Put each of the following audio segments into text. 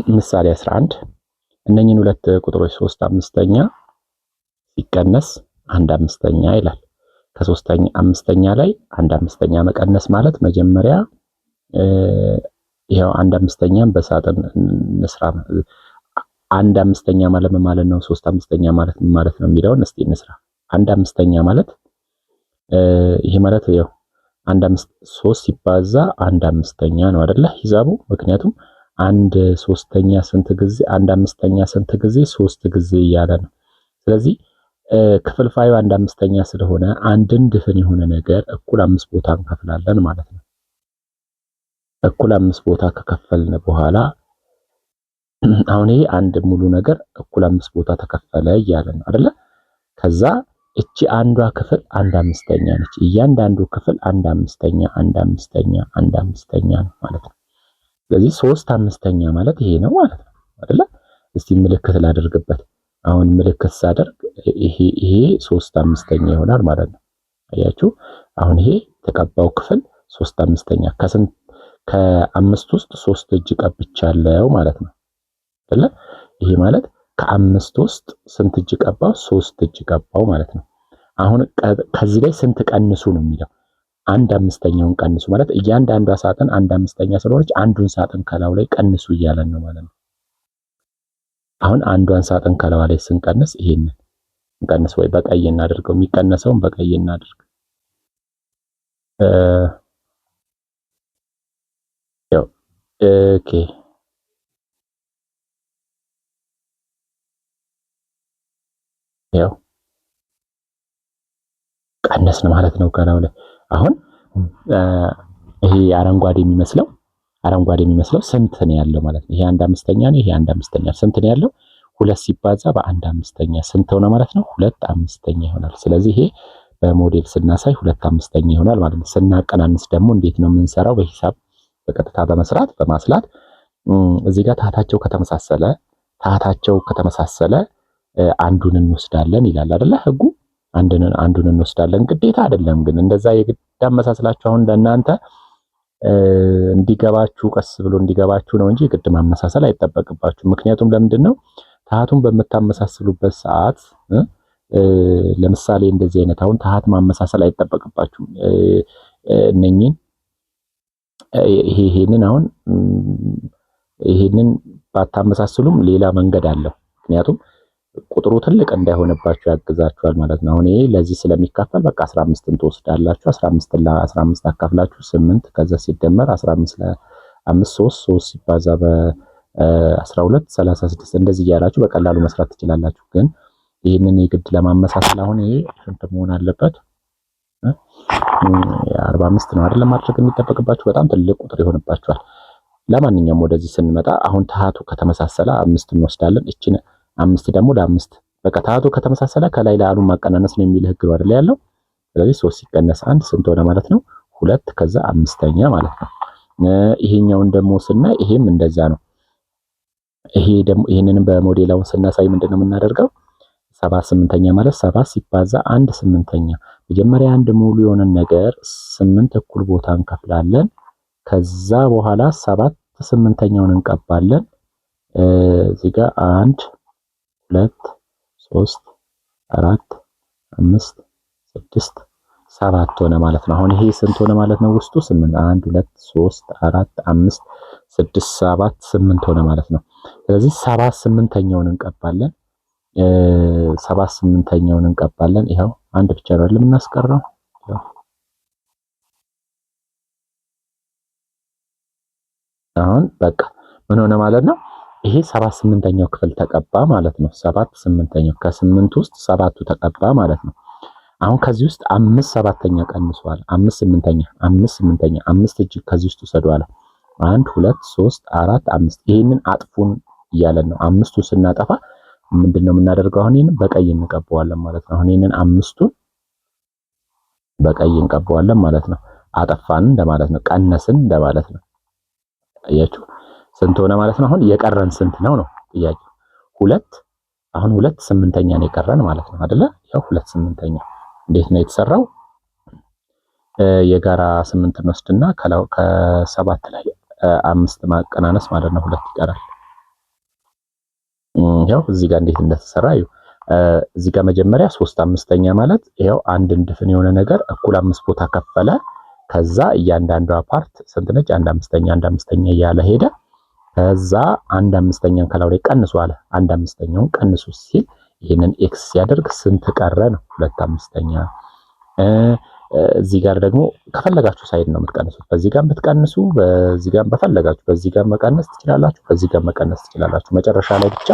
ምሳሌ 11 እነኚህን ሁለት ቁጥሮች 3 አምስተኛ ሲቀነስ 1 አምስተኛ ይላል። ከ3 አምስተኛ ላይ 1 አምስተኛ መቀነስ ማለት መጀመሪያ ይሄው 1 አምስተኛን በሳጥን እንስራ። 1 አምስተኛ ማለት ምን ማለት ነው? 3 አምስተኛ ማለት ምን ማለት ነው የሚለውን እስቲ እንስራ። 1 አምስተኛ ማለት ይሄ ማለት ያው 3 ሲባዛ 1 አምስተኛ ነው አይደለ ሂሳቡ። ምክንያቱም 1/3ኛ ስንት ጊዜ 1 አምስተኛ ስንት ጊዜ 3 ጊዜ እያለ ነው። ስለዚህ ክፍልፋዩ 1 አምስተኛ ስለሆነ አንድን ድፍን የሆነ ነገር እኩል 5 ቦታ እንከፍላለን ማለት ነው። እኩል 5 ቦታ ከከፈልን በኋላ አሁን ይሄ አንድ ሙሉ ነገር እኩል 5 ቦታ ተከፈለ እያለ ነው አይደለ? ከዛ እቺ አንዷ ክፍል 1 አምስተኛ ነች። እያንዳንዱ ክፍል 1 አምስተኛ 1 አምስተኛ 1 አምስተኛ ነው ማለት ነው። ስለዚህ 3 አምስተኛ ማለት ይሄ ነው ማለት ነው አይደለ? እስቲ ምልክት ላደርግበት። አሁን ምልክት ሳደርግ ይሄ 3 አምስተኛ ይሆናል ማለት ነው። አያችሁ? አሁን ይሄ የተቀባው ክፍል 3 አምስተኛ ከአምስት ውስጥ 3 እጅ ቀብቻለሁ ማለት ነው አይደለ? ይሄ ማለት ከአምስት ውስጥ ስንት እጅ ቀባው? 3 እጅ ቀባው ማለት ነው። አሁን ከዚህ ላይ ስንት ቀንሱ ነው የሚለው? 1 አምስተኛውን ቀንሱ ማለት እያንዳንዷ ሳጥን 1 አምስተኛ ስለሆነች አንዱን ሳጥን ከላው ላይ ቀንሱ እያለን ነው ማለት ነው። አሁን አንዷን ሳጥን ከላው ላይ ስንቀንስ ይሄንን እንቀንስ ወይ በቀይ እናድርገው። የሚቀነሰውን በቀይ እናድርግ። ኦኬ ያው ቀነስን ማለት ነው ከላው ላይ። አሁን ይሄ አረንጓዴ የሚመስለው ስንት ነው ያለው ማለት ነው? ይሄ 1 አምስተኛ ነው። ይሄ 1 አምስተኛ ስንት ነው ያለው? 2 ሲባዛ በ1 አምስተኛ ስንት ሆነ ማለት ነው? 2 አምስተኛ ይሆናል። ስለዚህ ይሄ በሞዴል ስናሳይ 2 አምስተኛ ይሆናል ማለት ነው። ስናቀናንስ ደግሞ እንዴት ነው የምንሰራው? በሂሳብ በቀጥታ በማስላት እዚህ ጋር ታህታቸው ከተመሳሰለ አንዱን እንወስዳለን ይላል አይደለ ህጉ። አንዱን እንወስዳለን ግዴታ አይደለም ግን እንደዛ የግድ አመሳስላችሁ አሁን ለእናንተ እንዲገባችሁ ቀስ ብሎ እንዲገባችሁ ነው እንጂ ግድ ማመሳሰል አይጠበቅባችሁ። ምክንያቱም ለምንድን ነው ታህቱን በምታመሳስሉበት ሰዓት ለምሳሌ እንደዚህ አይነት አሁን ታህት ማመሳሰል አይጠበቅባችሁም። እነኚህን ይሄንን ባታመሳስሉም ሌላ መንገድ አለው። ምክንያቱም ቁጥሩ ትልቅ እንዳይሆንባችሁ ያግዛችኋል ማለት ነው። አሁን ይሄ ለዚህ ስለሚካፈል በቃ 15ን ትወስዳላችሁ። 15ን ለ15 አካፍላችሁ 8 ከዛ ሲደመር 15 ለ5 3 ሲባዛ በ12 36 እንደዚህ እያላችሁ በቀላሉ መስራት ትችላላችሁ። ግን ይሄንን የግድ ለማመሳሰል አሁን ይሄ ስንት መሆን አለበት? 45 ነው አይደለም ማድረግ የሚጠበቅባችሁ። በጣም ትልቅ ቁጥር ይሆንባችኋል። ለማንኛውም ወደዚህ ስንመጣ አሁን ታህቱ ከተመሳሰለ 5 እንወስዳለን። እቺን 5 ደግሞ ለ5 በቃ ታህቱ ከተመሳሰለ ከላይ ለአሉ ማቀናነስ ነው የሚል ህግ ነው አይደል ያለው። ስለዚህ 3 ሲቀነስ 1 ስንት ሆነ ማለት ነው? 2 ከዛ አምስተኛ ማለት ነው። ይሄኛውን ደግሞ ስናይ ይሄም እንደዛ ነው። ይሄ ደግሞ ይሄንንም በሞዴላውን ስናሳይ ምንድነው የምናደርገው? 7/8ኛ ማለት 7 ሲባዛ 1/8ኛ። መጀመሪያ አንድ ሙሉ የሆነ ነገር 8 እኩል ቦታ እንከፍላለን። ከዛ በኋላ 7/8ኛውን እንቀባለን። እዚህ ጋር 1 2 3 4 5 6 7 ሆነ ማለት ነው። አሁን ይሄ ስንት ሆነ ማለት ነው? ውስጡ 8 1 2 3 4 5 6 7 8 ሆነ ማለት ነው። ስለዚህ 7/8ኛውን እንቀባለን። 7/8ኛውን እንቀባለን። ይሄው አንድ ብቻ ነው የምናስቀረው። አሁን በቃ ምን ሆነ ማለት ነው? ይሄ 7/8ኛው ክፍል ተቀባ ማለት ነው። 7/8ኛው ከ8 ውስጥ 7ቱ ተቀባ ማለት ነው። አሁን ከዚህ ውስጥ 5/7ኛ ቀንሷል። 5/8ኛ 5 እጅ ከዚህ ውስጥ ወሰዷል። 1 2 3 4 5 ይሄንን አጥፉን እያለን ነው። 5ቱን ስናጠፋ ምንድነው የምናደርገው? አሁን ይሄንን በቀይ እንቀባዋለን ማለት ነው። አሁን ይሄንን 5ቱን በቀይ እንቀባዋለን ማለት ነው። አጠፋን እንደማለት ነው። ቀነስን እንደማለት ነው። አያችሁ ስንት ሆነ ማለት ነው? አሁን የቀረን ስንት ነው ጥያቄው? 2 አሁን 2/8ኛ ነው የቀረን ማለት ነው አይደለ? ያው 2/8ኛ እንዴት ነው የተሰራው? የጋራ 8 እንወስድና ከ7 ላይ 5 ማቀናነስ ማለት ነው 2 ይቀራል። ይኸው እዚህ ጋር እንዴት እንደተሰራ እዩ። እዚህ ጋር መጀመሪያ 3/5 ማለት ይኸው አንድን ድፍን የሆነ ነገር እኩል 5 ቦታ ከፈለ። ከዛ እያንዳንዷ ፓርት ስንት ነች? 1/5 እያለ ሄደ። ከዛ 1/5ኛን ከላው ላይ ቀንሱ አለ። 1/5ኛውን ቀንሱ ሲል ይሄንን ኤክስ ሲያደርግ ስንት ቀረ ነው? 2/5። እዚህ ጋር ደግሞ ከፈለጋችሁ ሳይድ ነው የምትቀንሱት። በዚህ ጋር ብትቀንሱ፣ በዚህ ጋር በፈለጋችሁ በዚህ ጋር መቀነስ ትችላላችሁ፣ በዚህ ጋር መቀነስ ትችላላችሁ። መጨረሻ ላይ ብቻ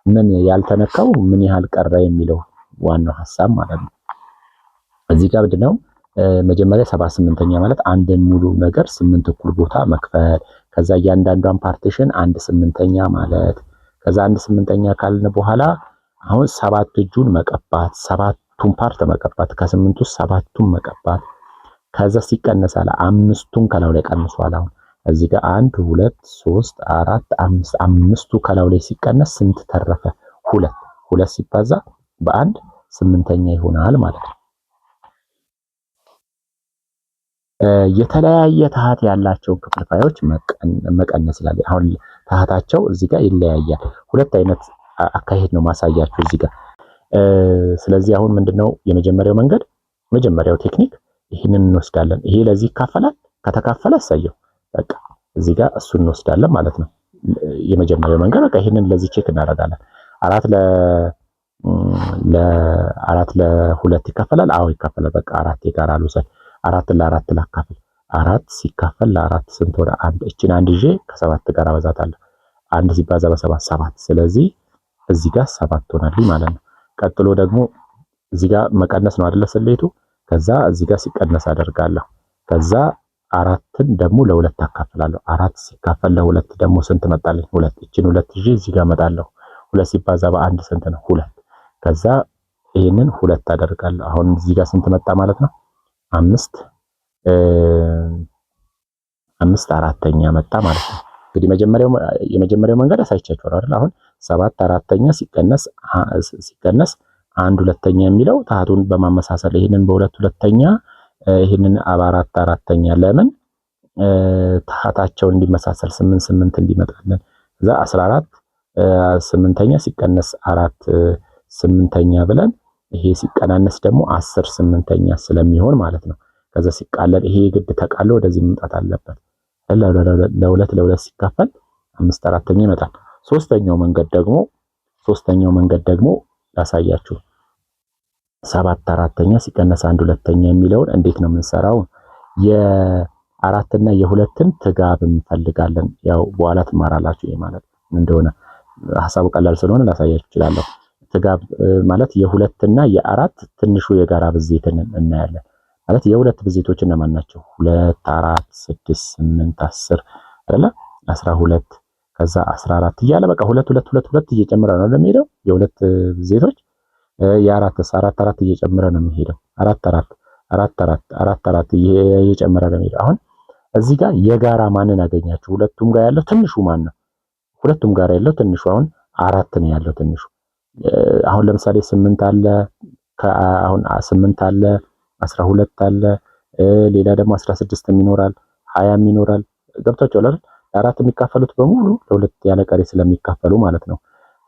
ምን ያልተነካው ምን ያህል ቀረ የሚለው ዋናው ሐሳብ ማለት ነው። እዚህ ጋር ምንድነው መጀመሪያ 78ኛ ማለት አንድን ሙሉ ነገር 8 እኩል ቦታ መክፈል፣ ከዛ እያንዳንዷን ፓርቲሽን 1/8ኛ ማለት፣ ከዛ 1/8ኛ ካልን በኋላ አሁን 7 እጁን መቀባት፣ 7ቱን ፓርት መቀባት፣ ከ8 ውስጥ 7ቱን መቀባት፣ ከዛ ሲቀነስ አለ 5ቱን ከላው ላይ ቀንሷል። አሁን እዚህ ጋር 1 2 3 4 5 5ቱ ከላው ላይ ሲቀነስ ስንት ተረፈ? 2 2 ሲባዛ በ1 8ኛ ይሆናል ማለት ነው። የተለያየ ታህት ያላቸውን ክፍልፋዮች መቀነስ ይላል። አሁን ታህታቸው እዚህ ጋር ይለያያል። ሁለት አይነት አካሄድ ነው ማሳያችሁ እዚህ ጋር። ስለዚህ አሁን ምንድነው የመጀመሪያው መንገድ፣ መጀመሪያው ቴክኒክ ይህንን እንወስዳለን። ይሄ ለዚህ ይካፈላል። ከተካፈለ እሰየው፣ በቃ እዚህ ጋር እሱን እንወስዳለን ማለት ነው። የመጀመሪያው መንገድ በቃ ይህንን ለዚህ ቼክ እናደርጋለን። 4 ለ2 ይካፈላል። አዎ ይካፈላል። በቃ 4 የጋራ ልውሰድ። 4 ለ4 ላካፍል። 4 ሲካፈል ለ4 ስንት ሆነ? 1። እቺን 1 ይዤ ከ7 ጋር አበዛታለሁ። 1 ሲባዛ በ7 7። ስለዚህ እዚህ ጋር 7 ሆናልኝ ማለት ነው። ቀጥሎ ደግሞ እዚህ ጋር መቀነስ ነው አይደለ ስሌቱ። ከዛ እዚህ ጋር ሲቀነስ አደርጋለሁ። ከዛ 4ን ደግሞ ለ2 አካፍላለሁ። 4 ሲካፈል ለ2 ደግሞ ስንት መጣልኝ? 2። እቺን 2 ይዤ እዚህ ጋር እመጣለሁ። 2 ሲባዛ በ1 ስንት ነው? 2። ከዛ ይሄንን 2 አደርጋለሁ። አሁን እዚህ ጋር ስንት መጣ ማለት ነው? 5 4ኛ መጣ ማለት ነው። እንግዲህ የመጀመሪያው መንገድ አሳይቻችኋለሁ አይደል? አሁን 7 4ኛ ሲቀነስ 1 2ኛ የሚለው ታህቱን በማመሳሰል ይሄንን በ2 2ኛ ይሄንን 4 4ኛ ለምን ታህታቸው እንዲመሳሰል 8 8 እንዲመጣልን። ከዛ 14 8ኛ ሲቀነስ 4 8ኛ ብለን ይሄ ሲቀናነስ ደግሞ 10 8ኛ ስለሚሆን ማለት ነው። ከዛ ሲቃለል ይሄ ግድ ተቃሎ ወደዚህ መምጣት አለበት። ለ2 ሲካፈል 5 4ኛ ይመጣል። ሶስተኛው መንገድ ደግሞ ላሳያችሁ። 7 4ኛ ሲቀነስ 1 2ኛ የሚለውን እንዴት ነው የምንሰራው? የ4 እና የ2ን ትጋብ እንፈልጋለን። ያው በኋላ ትማራላችሁ ይሄ ማለት እንደሆነ። ሐሳቡ ቀላል ስለሆነ ላሳያችሁ እችላለሁ። ትጋብ ማለት የ2 እና የ4 ትንሹ የጋራ ብዜትን እናያለን። ማለት የ2 ብዜቶች እነማን ናቸው? 2 4 6 8 10 አይደለ? 12 ከዛ 14 እያለ በቃ 2 2 2 2 እየጨመረ ነው የሚሄደው። የ2 ብዜቶች የ4 4 እየጨመረ ነው የሚሄደው። 4 4 4 4 4 4 እየጨመረ ነው የሚሄደው። አሁን እዚህ ጋር የጋራ ማንን አገኛችሁ? ሁለቱም ጋር ያለው ትንሹ ማን ነው? ሁለቱም ጋር ያለው ትንሹ አሁን 4 ነው ያለው ትንሹ። አሁን ለምሳሌ 8 አለ፣ አሁን 8 አለ፣ 12 አለ፣ ሌላ ደግሞ 16 ይኖራል፣ 20 ይኖራል። ገብታችኋል አይደል? ለአራት የሚካፈሉት በሙሉ ለሁለት ያለ ቀሪ ስለሚካፈሉ ማለት ነው።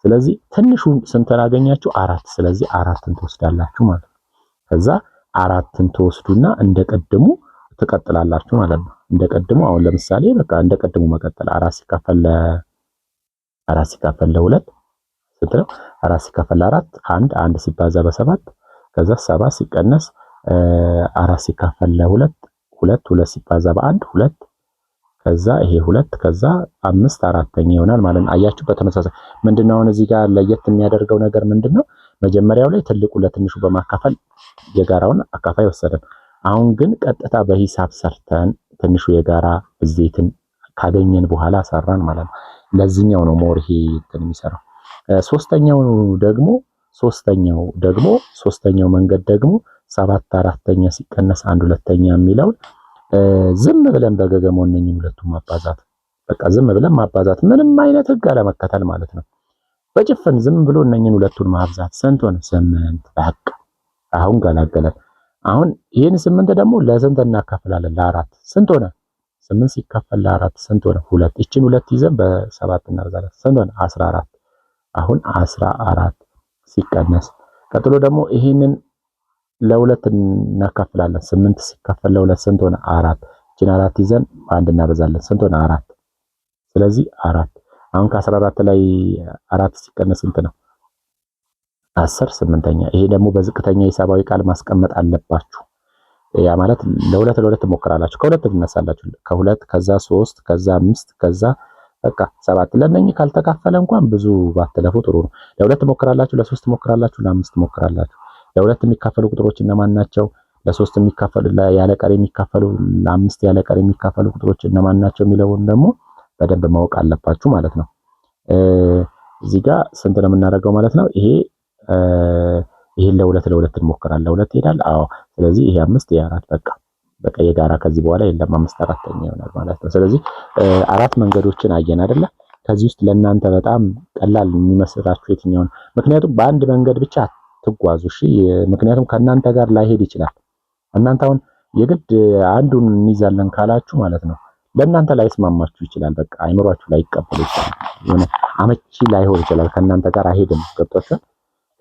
ስለዚህ ትንሹ ስንትን አገኛችሁ? 4። ስለዚህ 4ን ትወስዳላችሁ ማለት ነው። ከዛ 4ን ትወስዱና እንደቀድሙ ትቀጥላላችሁ ማለት ነው። እንደቀድሙ አሁን ለምሳሌ በቃ እንደቀድሙ መቀጠል 4 ሲካፈል ለ2 ስንት ነው? 4 ሲካፈል ለ4 1 ሲባዛ በ7 ከዛ 7 ሲቀነስ 4 ሲካፈል ለ2 2 ሲባዛ በ1 2 ከዛ ይሄ 2 ከዛ 5 4ኛ ይሆናል ማለት ነው። አያችሁ በተመሳሳይ ምንድነው አሁን እዚህ ጋር ለየት የሚያደርገው ነገር ምንድነው? መጀመሪያው ላይ ትልቁ ለትንሹ በማካፈል የጋራውን አካፋይ ወሰደን። አሁን ግን ቀጥታ በሂሳብ ሰርተን ትንሹ የጋራ ብዜትን ካገኘን በኋላ ሰራን ማለት ነው። ለዚህኛው ነው ሞር ይሄ እንትን የሚሰራው። ሶስተኛው መንገድ ደግሞ 7 4ኛ ሲቀነስ 1 2ኛ የሚለውን ዝም ብለን በገገመው እነኝን ሁለቱም ማባዛት፣ በቃ ዝም ብለን ማባዛት፣ ምንም አይነት ህግ አለመከተል ማለት ነው። በጭፍን ዝም ብሎ እነኝን ሁለቱን ማብዛት ስንት ሆነ? 8። በቃ አሁን ገላገለን። አሁን ይሄን 8 ደግሞ ለስንት እናካፍላለን? ለ4 ስንት ሆነ? 8 ሲካፈል ለ4 ስንት ሆነ? 2። እቺን 2 ይዘን በ7 እናበዛለን ስንት ሆነ? 14። አሁን 14 ሲቀነስ ቀጥሎ ደግሞ ይሄንን ለሁለት እናካፍላለን። 8 ሲካፈል ለሁለት ስንት ሆነ? 4። እቺን 4 ይዘን በአንድ እናበዛለን። ስንት ሆነ? 4። ስለዚህ 4 አሁን ከ14 ላይ 4 ሲቀነስ ስንት ነው? 10 8ኛ። ይሄ ደግሞ በዝቅተኛ ሂሳባዊ ቃል ማስቀመጥ አለባችሁ። ያ ማለት ለሁለት ትሞክራላችሁ። ከሁለት ትነሳላችሁ። ከሁለት ከዛ 3 ከዛ 5 ከዛ በቃ 7። ለነኚህ ካልተካፈለ እንኳን ብዙ ባትለፉ ጥሩ ነው። ለሁለት ትሞክራላችሁ፣ ለሶስት ትሞክራላችሁ፣ ለአምስት ትሞክራላችሁ። ለሁለት የሚካፈሉ ቁጥሮች እነማን ናቸው? ለሶስት የሚካፈሉ ያለ ቀሪ የሚካፈሉ፣ ለአምስት ያለ ቀሪ የሚካፈሉ ቁጥሮች እነማን ናቸው የሚለውን ደግሞ በደንብ ማወቅ አለባችሁ ማለት ነው። እዚህ ጋር ስንት ነው የምናደርገው ማለት ነው? ይሄን ለሁለት እንሞክራለን። ለሁለት ይሄዳል። አዎ። ስለዚህ ይሄ 5 ይሄ 4 በቃ የጋራ ከዚህ በኋላ የለም። 5 4ኛ ይሆናል ማለት ነው። ስለዚህ 4 መንገዶችን አየን አይደለ? ከዚህ ውስጥ ለእናንተ በጣም ቀላል የሚመስላችሁ የትኛው ነው? ምክንያቱም በአንድ መንገድ ብቻ ትጓዙ። እሺ፣ ምክንያቱም ከእናንተ ጋር ላይሄድ ይችላል። እናንተ አሁን የግድ አንዱን እንይዛለን ካላችሁ ማለት ነው ለእናንተ ላይስማማችሁ ይችላል። በቃ አይምሯችሁ ላይ ይቀበል ይችላል። የሆነ አመቺ ላይሆን ይችላል። ከእናንተ ጋር አይሄድም። ገብቷችኋል?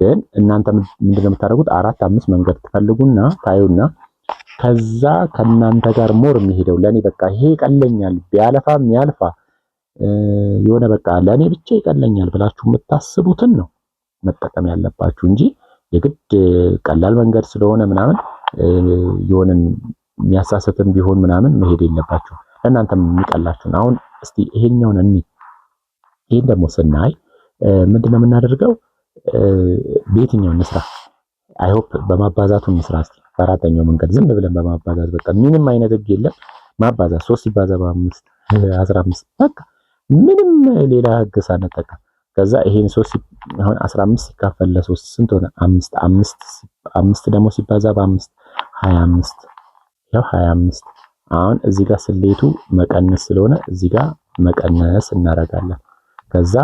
ግን እናንተ ምንድነው የምታደርጉት? 4 5 መንገድ ትፈልጉና ታዩና ከዛ ከእናንተ ጋር ሞር የሚሄደው ለኔ በቃ ይሄ ይቀለኛል ቢያለፋም ያልፋ የሆነ በቃ ለኔ ብቻ ይቀለኛል ብላችሁ የምታስቡትን ነው መጠቀም ያለባችሁ እንጂ የግድ ቀላል መንገድ ስለሆነ ምናምን የሆነን የሚያሳስትም ቢሆን ምናምን መሄድ የለባችሁ። ለእናንተም የሚቀላችሁን አሁን እስቲ ይሄኛውን ይሄን ደግሞ ስናይ ምንድነው የምናደርገው? በየትኛው እንስራ? አይ ሆፕ በማባዛቱ እንስራ። እስቲ በአራተኛው መንገድ ዝም ብለን በማባዛት በቃ ምንም አይነት ህግ የለም። ማባዛት 3 ሲባዛ በ5 15 በቃ ምንም ሌላ ህግ ሳንጠቀም ከዛ ይሄን 3 አሁን 15 ሲካፈል ለ3 ስንት ሆነ? 5 5 ደግሞ ሲባዛ በ5 25 ያው 25። አሁን እዚህ ጋር ስሌቱ መቀነስ ስለሆነ እዚህ ጋር መቀነስ እናደርጋለን። ከዛ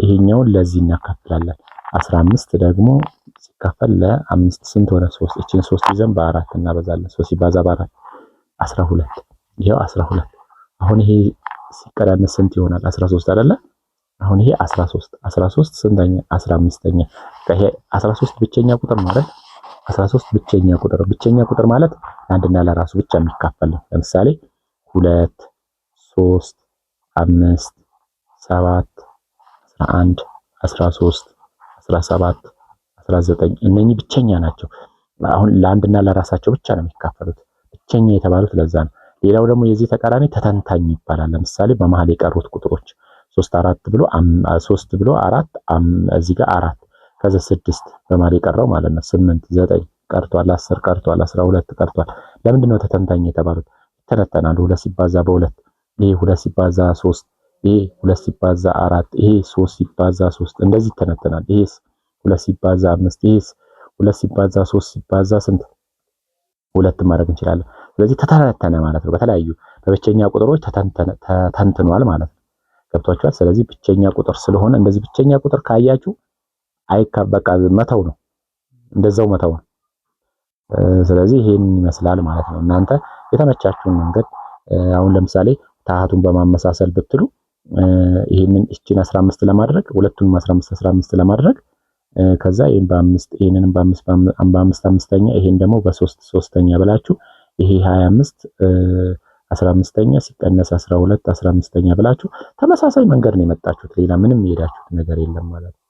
ይሄኛውን ለዚህ እናካፍላለን። 15 ደግሞ ሲካፈል ለ5 ስንት ሆነ? 3። እቺን 3 ይዘን በ4 እናበዛለን። 3 ሲባዛ በ4 12። ይሄው 12። አሁን ይሄ ሲቀናነስ ስንት ይሆናል? 13 አይደለ? አሁን ይሄ 13 ስንተኛ? 15ኛ። ይሄ 13 ብቸኛ ቁጥር ነው አይደል? 13 ብቸኛ ቁጥር ማለት ለአንድና ለራሱ ብቻ የሚካፈል ነው። ለምሳሌ 2 3 5 7 11 13 17 19 እነኚህ ብቸኛ ናቸው። አሁን ለአንድና ለራሳቸው ብቻ ነው የሚካፈሉት። ብቸኛ የተባሉት ለዛ ነው። ሌላው ደግሞ የዚህ ተቃራኒ ተተንታኝ ይባላል። ለምሳሌ በመሃል የቀሩት ቁጥሮች 3 4 ብሎ 3 ብሎ 4 እዚህ ጋር 4 ከዛ 6 በመሃል የቀረው ማለት ነው። 8 9 ቀርቷል፣ 10 ቀርቷል፣ 12 ቀርቷል። ለምንድን ነው ተተንታኝ የተባሉት? ይተነተናሉ። 2 ሲባዛ በ2 ይሄ 2 ሲባዛ 3 ይሄ 2 ሲባዛ 4 ይሄ 3 ሲባዛ 3 እንደዚህ ይተነተናል። ይሄ 2 ሲባዛ 5 ይሄ 2 ሲባዛ 3 ሲባዛ ስንት? 2 ማድረግ እንችላለን። ስለዚህ ተተነተነ ማለት ነው። በተለያዩ በብቸኛ ቁጥሮች ተተንትኗል ማለት ነው። ገብቷችኋል? ስለዚህ ብቸኛ ቁጥር ስለሆነ እንደዚህ ብቸኛ ቁጥር ካያችሁ በቃ መተው ነው፣ እንደዛው መተው ነው። ስለዚህ ይሄን ይመስላል ማለት ነው። እናንተ የተመቻችሁን መንገድ አሁን ለምሳሌ ታሃቱን በማመሳሰል ብትሉ ይሄንን እቺን 15 ለማድረግ ሁለቱንም 15 15 ለማድረግ ከዛ ይሄን በ5 ይሄንንም በ5 አምስተኛ ይሄን ደግሞ በ3 ሶስተኛ ብላችሁ ይሄ 25 15ኛ ሲቀነስ 12 15ኛ ብላችሁ ተመሳሳይ መንገድ ነው የመጣችሁት። ሌላ ምንም የሄዳችሁት ነገር የለም ማለት ነው።